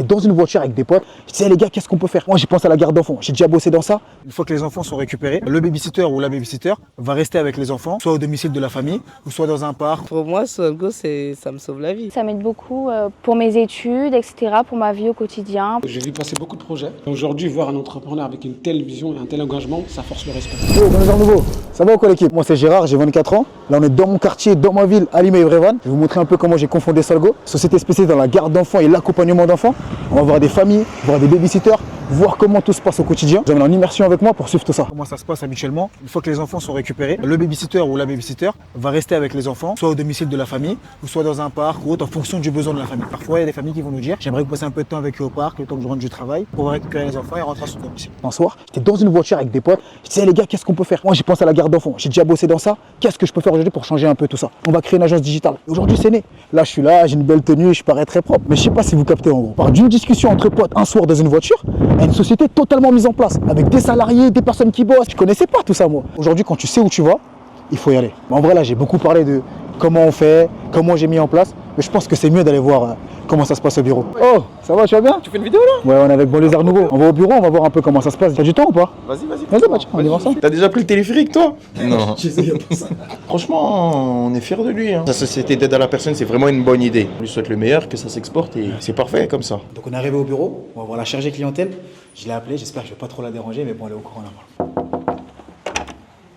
J'étais dans une voiture avec des potes. Je disais, les gars, qu'est-ce qu'on peut faire? Moi, j'ai pensé à la garde d'enfants. J'ai déjà bossé dans ça. Une fois que les enfants sont récupérés, le babysitter ou la babysitter va rester avec les enfants, soit au domicile de la famille, ou soit dans un parc. Pour moi, Solgo, ça me sauve la vie. Ça m'aide beaucoup pour mes études, etc., pour ma vie au quotidien. J'ai vu passer beaucoup de projets. Aujourd'hui, voir un entrepreneur avec une telle vision et un tel engagement, ça force le respect. Yo, bonjour nouveau. Ça va ou quoi l'équipe? Moi, c'est Gérard, j'ai 24 ans. Là, on est dans mon quartier, dans ma ville, à Limeil-Brévannes. Je vais vous montrer un peu comment j'ai confondé Solgo. Société spécialisée dans la garde d'enfants et l'accompagnement d'enfants. On va voir des familles, voir des babysitters, voir comment tout se passe au quotidien. Vous allez en immersion avec moi pour suivre tout ça. Comment ça se passe habituellement? Une fois que les enfants sont récupérés, le babysitter ou la babysitter va rester avec les enfants, soit au domicile de la famille, ou soit dans un parc ou autre, en fonction du besoin de la famille. Parfois, il y a des familles qui vont nous dire, j'aimerais passer un peu de temps avec eux au parc, le temps que je rentre du travail, pour récupérer les enfants et rentrer à son domicile. Un soir, j'étais dans une voiture avec des potes. Je disais, les gars, qu'est-ce qu'on peut faire? Moi, j'ai pensé à la garde d'enfants. J'ai déjà bossé dans ça. Qu'est-ce que je peux faire aujourd'hui pour changer un peu tout ça? On va créer une agence digitale. Aujourd'hui, c'est né. Là, je suis là, j'ai une belle tenue, je parais très propre. Mais je sais pas si vous captez en gros. Par d'une discussion entre potes un soir dans une voiture, à une société totalement mise en place, avec des salariés, des personnes qui bossent. Je connaissais pas tout ça, moi. Aujourd'hui, quand tu sais où tu vas, il faut y aller. Mais en vrai, là, j'ai beaucoup parlé de comment on fait, comment j'ai mis en place. Mais je pense que c'est mieux d'aller voir comment ça se passe au bureau. Oh, ça va, tu vas bien? Tu fais une vidéo là? Ouais, on est avec Banlieusards Nouveau. On va au bureau, on va voir un peu comment ça se passe. T'as du temps ou pas? Vas-y. Vas-y, bah, tiens, on y va ensemble. T'as déjà pris le téléphérique toi? Non. J'essaye pour ça. Franchement, on est fiers de lui. Hein. La société d'aide à la personne, c'est vraiment une bonne idée. On lui souhaite le meilleur, que ça s'exporte et c'est parfait comme ça. Donc on est arrivé au bureau, on va voir la chargée clientèle. Je l'ai appelée, j'espère que je vais pas trop la déranger, mais bon, elle est au courant là.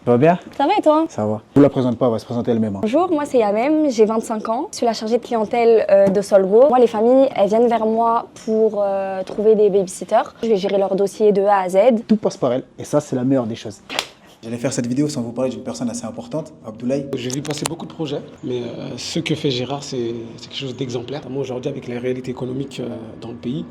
Ça va bien? Ça va et toi? Ça va. Je vous la présente pas, elle va se présenter elle-même. Hein. Bonjour, moi c'est Yamem, j'ai 25 ans. Je suis la chargée de clientèle de Solgo. Moi, les familles, elles viennent vers moi pour trouver des babysitters. Je vais gérer leur dossier de A à Z. Tout passe par elle, et ça, c'est la meilleure des choses. J'allais faire cette vidéo sans vous parler d'une personne assez importante, Abdoulaye. J'ai vu passer beaucoup de projets, mais ce que fait Gérard, c'est quelque chose d'exemplaire. Moi, aujourd'hui, avec la réalité économique dans le pays,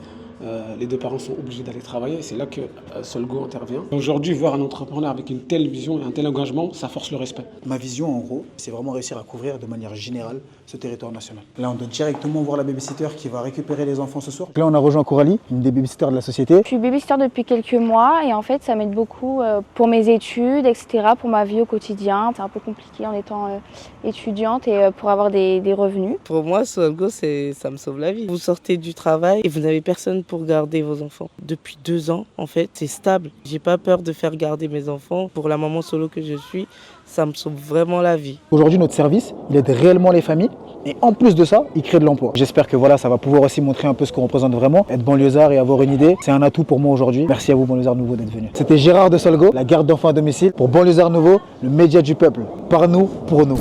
les deux parents sont obligés d'aller travailler. C'est là que Solgo intervient. Aujourd'hui, voir un entrepreneur avec une telle vision et un tel engagement, ça force le respect. Ma vision, en gros, c'est vraiment réussir à couvrir de manière générale ce territoire national. Là, on doit directement voir la babysitter qui va récupérer les enfants ce soir. Là, on a rejoint Coralie, une des babysitters de la société. Je suis babysitter depuis quelques mois et en fait, ça m'aide beaucoup pour mes études, etc., pour ma vie au quotidien. C'est un peu compliqué en étant étudiante et pour avoir des revenus. Pour moi, Solgo, ça me sauve la vie. Vous sortez du travail et vous n'avez personne pour garder vos enfants. Depuis 2 ans, en fait, c'est stable. J'ai pas peur de faire garder mes enfants. Pour la maman solo que je suis, ça me sauve vraiment la vie. Aujourd'hui, notre service, il aide réellement les familles. Et en plus de ça, il crée de l'emploi. J'espère que voilà, ça va pouvoir aussi montrer un peu ce qu'on représente vraiment. Être banlieusard et avoir une idée, c'est un atout pour moi aujourd'hui. Merci à vous, Banlieusards Nouveau, d'être venu. C'était Gérard de Solgo, la garde d'enfants à domicile pour Banlieusards Nouveau, le média du peuple. Par nous, pour nous.